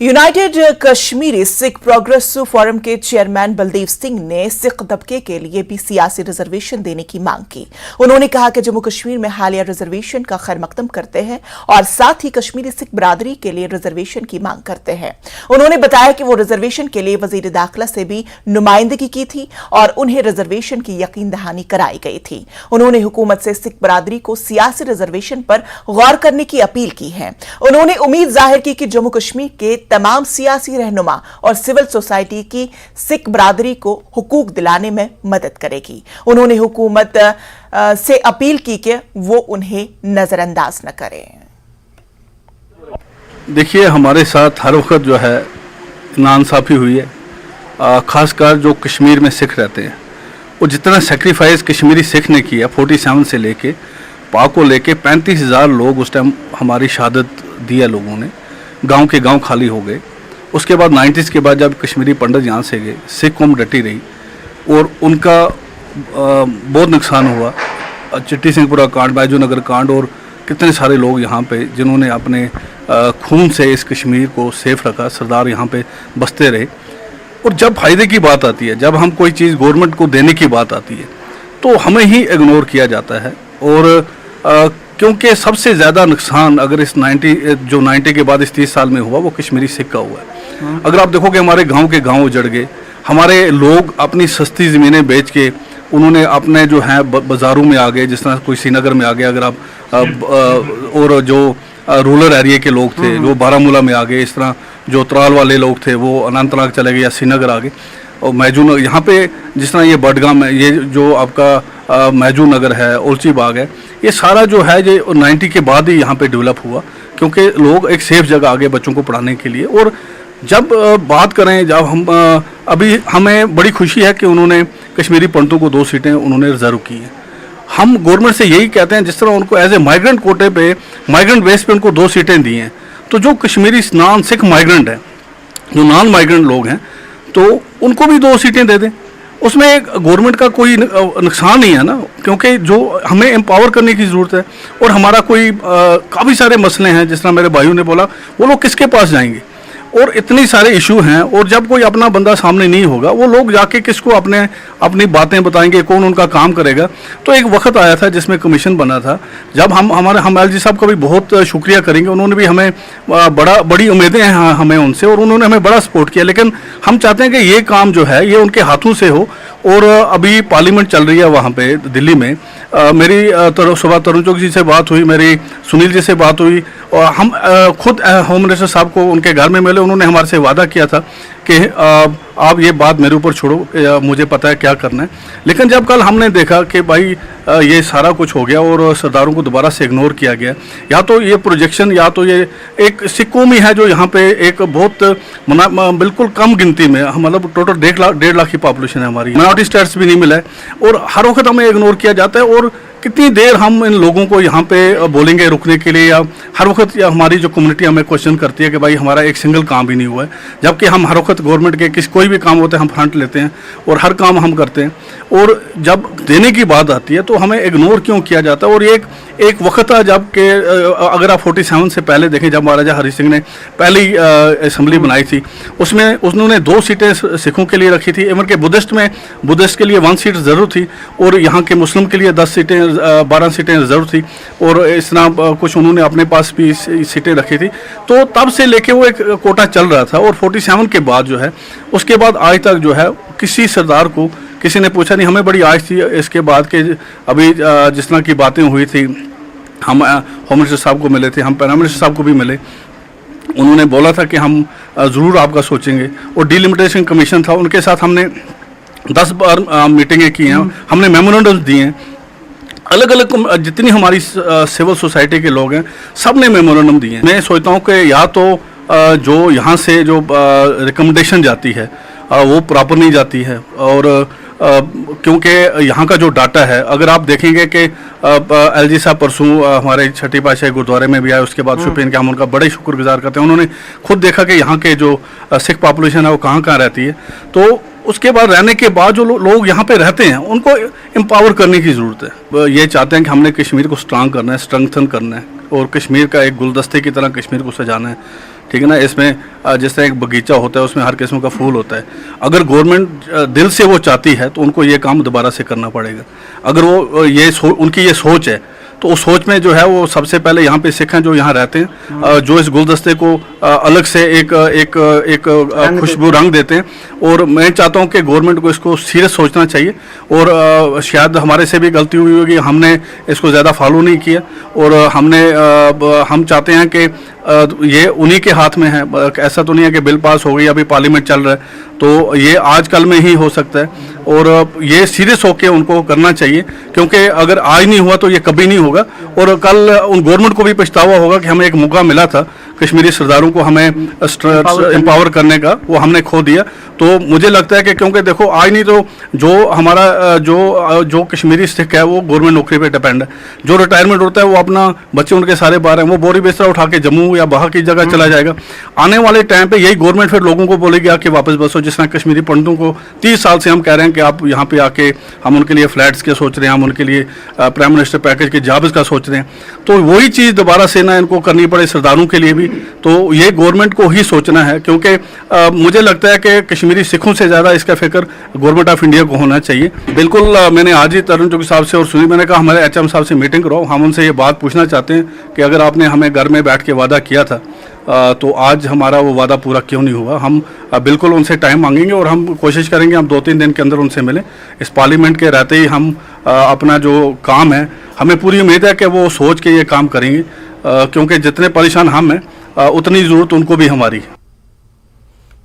United Kashmiri Sikh progress forum के chairman Baldev Singh ने सिख तबके के लिए भी सियासी रिजर्वेशन देने की मांग की। उन्होंने कहा कि जम्मू कश्मीर में हालिया रिजर्वेशन का खैर मकदम करते हैं और साथ ही कश्मीरी सिख बरादरी के लिए रिजर्वेशन की मांग करते हैं। उन्होंने बताया कि वो रिजर्वेशन के लिए वजीर दाखिला से भी नुमाइंदगी की थी और उन्हें रिजर्वेशन की यकीन दहानी कराई गई थी। उन्होंने हुकूमत से सिख बरादरी को सियासी रिजर्वेशन पर गौर करने की अपील की है। उन्होंने उम्मीद जाहिर की कि जम्मू कश्मीर के तमाम सियासी रहनुमा और सिविल सोसाइटी की सिख बरादरी को हुकूक दिलाने में मदद करेगी। उन्होंने हुकूमत से अपील की कि वो उन्हें नजरअंदाज न करें। देखिए, हमारे साथ हर वक्त जो है नाइंसाफी हुई है, खासकर जो कश्मीर में सिख रहते हैं। वो जितना सेक्रीफाइस कश्मीरी सिख ने किया 47 से लेके पाक को लेके 35,000 लोग उस टाइम हमारी शहादत दिया लोगों ने। गांव के गांव खाली हो गए। उसके बाद 90s के बाद जब कश्मीरी पंडित यहाँ से गए, सिख कौम डटी रही और उनका बहुत नुकसान हुआ। चिट्टी सिंहपुरा कांड, बैजू नगर कांड और कितने सारे लोग यहाँ पे जिन्होंने अपने खून से इस कश्मीर को सेफ रखा, सरदार यहाँ पे बसते रहे। और जब फ़ायदे की बात आती है, जब हम कोई चीज़ गवर्नमेंट को देने की बात आती है, तो हमें ही इग्नोर किया जाता है। और क्योंकि सबसे ज़्यादा नुकसान अगर इस 90 के बाद इस 30 साल में हुआ, वो कश्मीरी सिख का हुआ है। अगर आप देखोगे हमारे गांव के गांव उजड़ गए, हमारे लोग अपनी सस्ती ज़मीनें बेच के उन्होंने अपने जो हैं बाज़ारों में आ गए, जिस तरह कोई श्रीनगर में आ गए, अगर आप और जो रूरल एरिया के लोग थे वो बारामूला में आ गए, इस तरह जो त्राल वाले लोग थे वो अनंतनाग चले गए या श्रीनगर आ गए। और मैजू यहाँ पे जिस तरह ये बडगाम है, ये जो आपका मैजू नगर है, उलची बाग है, ये सारा जो है ये 90 के बाद ही यहाँ पे डेवलप हुआ, क्योंकि लोग एक सेफ जगह आ गए बच्चों को पढ़ाने के लिए। और जब बात करें, जब हम अभी हमें बड़ी खुशी है कि उन्होंने कश्मीरी पंडितों को 2 सीटें उन्होंने रिजर्व की हैं। हम गवर्नमेंट से यही कहते हैं, जिस तरह उनको एज ए माइग्रेंट कोटे पे, माइग्रेंट बेस पे उनको 2 सीटें दी हैं, तो जो कश्मीरी नॉन सिख माइग्रेंट हैं, जो नॉन माइग्रेंट लोग हैं, तो उनको भी 2 सीटें दे दें। उसमें गवर्नमेंट का कोई नुकसान नहीं है ना, क्योंकि जो हमें एम्पावर करने की ज़रूरत है। और हमारा कोई काफ़ी सारे मसले हैं, जिस तरह मेरे भाइयों ने बोला, वो लोग किसके पास जाएंगे, और इतने सारे इशू हैं। और जब कोई अपना बंदा सामने नहीं होगा, वो लोग जाके किसको अपनी बातें बताएंगे, कौन उनका काम करेगा। तो एक वक्त आया था जिसमें कमीशन बना था, जब हम एलजी साहब का भी बहुत शुक्रिया करेंगे। उन्होंने भी हमें बड़ी उम्मीदें हैं हमें उनसे, और उन्होंने हमें बड़ा सपोर्ट किया। लेकिन हम चाहते हैं कि ये काम जो है ये उनके हाथों से हो। और अभी पार्लियामेंट चल रही है वहाँ पे दिल्ली में। मेरी सुबह तरुण चौक जी से बात हुई, मेरी सुनील जी से बात हुई, और हम खुद होम मिनिस्टर साहब को उनके घर में मिले। उन्होंने हमारे से वादा किया था कि आप ये बात मेरे ऊपर छोड़ो, मुझे पता है क्या करना है। लेकिन जब कल हमने देखा कि भाई ये सारा कुछ हो गया और सरदारों को दोबारा से इग्नोर किया गया, या तो ये प्रोजेक्शन, या तो ये एक सिख कौम ही है जो यहाँ पे एक बहुत बिल्कुल कम गिनती में, मतलब टोटल 1.5 लाख की पॉपुलेशन है हमारी, माइनॉरिटी स्टेटस भी नहीं मिला है, और हर वक्त हमें इग्नोर किया जाता है। और कितनी देर हम इन लोगों को यहाँ पे बोलेंगे रुकने के लिए, या हर वक्त हमारी जो कम्युनिटी हमें क्वेश्चन करती है कि भाई हमारा एक सिंगल काम भी नहीं हुआ है, जबकि हम हर वक्त गवर्नमेंट के कोई भी काम होता है हम फ्रंट लेते हैं और हर काम हम करते हैं। और जब देने की बात आती है तो हमें इग्नोर क्यों किया जाता है। और एक वक्त था जब के अगर आप 47 से पहले देखें, जब महाराजा हरि सिंह ने पहली असेंबली बनाई थी, उसमें उन्होंने 2 सीटें सिखों के लिए रखी थी। इवन के बुद्धिस्ट के लिए 1 सीट ज़रूर थी, और यहाँ के मुस्लिम के लिए 12 सीटें रिजर्व थी, और इस तरह कुछ उन्होंने अपने पास भी सीटें रखी थी। तो तब से लेके वो एक कोटा चल रहा था। और 47 के बाद जो है, उसके बाद आज तक जो है, किसी सरदार को किसी ने पूछा नहीं। हमें बड़ी आश थी इसके बाद के, अभी जिस तरह की बातें हुई थी, हम होम मिनिस्टर साहब को मिले थे, हम प्राइम मिनिस्टर साहब को भी मिले। उन्होंने बोला था कि हम ज़रूर आपका सोचेंगे। और डिलिमिटेशन कमीशन था, उनके साथ हमने 10 बार मीटिंगें की हैं, हमने मेमोरेंडम्स दिए हैं। अलग अलग जितनी हमारी सिविल सोसाइटी के लोग हैं, सब ने मेमोरेंडम दिए हैं। मैं सोचता हूँ कि या तो जो यहाँ से जो रिकमेंडेशन जाती है वो प्रॉपर नहीं जाती है, और क्योंकि यहाँ का जो डाटा है, अगर आप देखेंगे कि एलजी साहब परसों हमारे छठी पातशाही गुरुद्वारे में भी आए, उसके बाद शोपियान के हम उनका बड़े शुक्रगुजार करते हैं। उन्होंने खुद देखा कि यहाँ के जो सिख पॉपुलेशन है वो कहाँ कहाँ रहती है। तो उसके बाद रहने के बाद जो लोग यहाँ पे रहते हैं उनको एम्पावर करने की ज़रूरत है। ये चाहते हैं कि हमने कश्मीर को स्ट्रांग करना है, स्ट्रेंथन करना है, और कश्मीर का एक गुलदस्ते की तरह कश्मीर को सजाना है। ठीक है ना। इसमें जिस तरह एक बगीचा होता है उसमें हर किस्म का फूल होता है। अगर गवर्नमेंट दिल से वो चाहती है तो उनको ये काम दोबारा से करना पड़ेगा। अगर वो उनकी ये सोच है तो उस सोच में जो है वो सबसे पहले यहाँ पे सिख हैं जो यहाँ रहते हैं, जो इस गुलदस्ते को अलग से एक खुशबू रंग देते हैं। और मैं चाहता हूँ कि गवर्नमेंट को इसको सीरियस सोचना चाहिए। और शायद हमारे से भी गलती हुई होगी, हमने इसको ज़्यादा फॉलो नहीं किया। और हम चाहते हैं कि ये उन्हीं के हाथ में है। ऐसा तो नहीं है कि बिल पास हो गई, अभी पार्लियामेंट चल रहा है, तो ये आज कल में ही हो सकता है। और ये सीरियस होकर उनको करना चाहिए, क्योंकि अगर आज नहीं हुआ तो ये कभी नहीं होगा। और कल उन गवर्नमेंट को भी पछतावा होगा कि हमें एक मौका मिला था कश्मीरी सरदारों को हमें एम्पावर करने का, वो हमने खो दिया। तो मुझे लगता है कि क्योंकि देखो आज नहीं तो जो हमारा जो कश्मीरी सिख है वो गवर्नमेंट नौकरी पे डिपेंड है। जो रिटायरमेंट होता है वो अपना बच्चे उनके सारे बाहर हैं, वो बोरी बिस्तरा उठा के जम्मू या बाहर की जगह चला जाएगा। आने वाले टाइम पे यही गवर्नमेंट फिर लोगों को बोलेगी आके वापस बसो। जिस तरह कश्मीरी पंडितों को 30 साल से हम कह रहे हैं कि आप यहाँ पे आके, हम उनके लिए फ्लैट्स के सोच रहे हैं, हम उनके लिए प्राइम मिनिस्टर पैकेज के जॉब्स का सोच रहे हैं। तो वही चीज़ दोबारा से ना इनको करनी पड़े सरदारों के लिए भी, तो ये गवर्नमेंट को ही सोचना है। क्योंकि मुझे लगता है कि कश्मीरी सिखों से ज़्यादा इसका फिक्र गवर्नमेंट ऑफ इंडिया को होना चाहिए। बिल्कुल मैंने आज ही तरुण चौकी साहब से और सुनील, मैंने कहा हमारे HM साहब से मीटिंग कराओ, हम उनसे ये बात पूछना चाहते हैं कि अगर आपने हमें घर में बैठ के वादा किया था तो आज हमारा वो वादा पूरा क्यों नहीं हुआ। हम बिल्कुल उनसे टाइम मांगेंगे और हम कोशिश करेंगे हम 2-3 दिन के अंदर उनसे मिलें। इस पार्लियामेंट के रहते ही हम अपना जो काम है, हमें पूरी उम्मीद है कि वो सोच के ये काम करेंगे, क्योंकि जितने परेशान हम हैं उतनी ज़रूरत उनको भी हमारी है।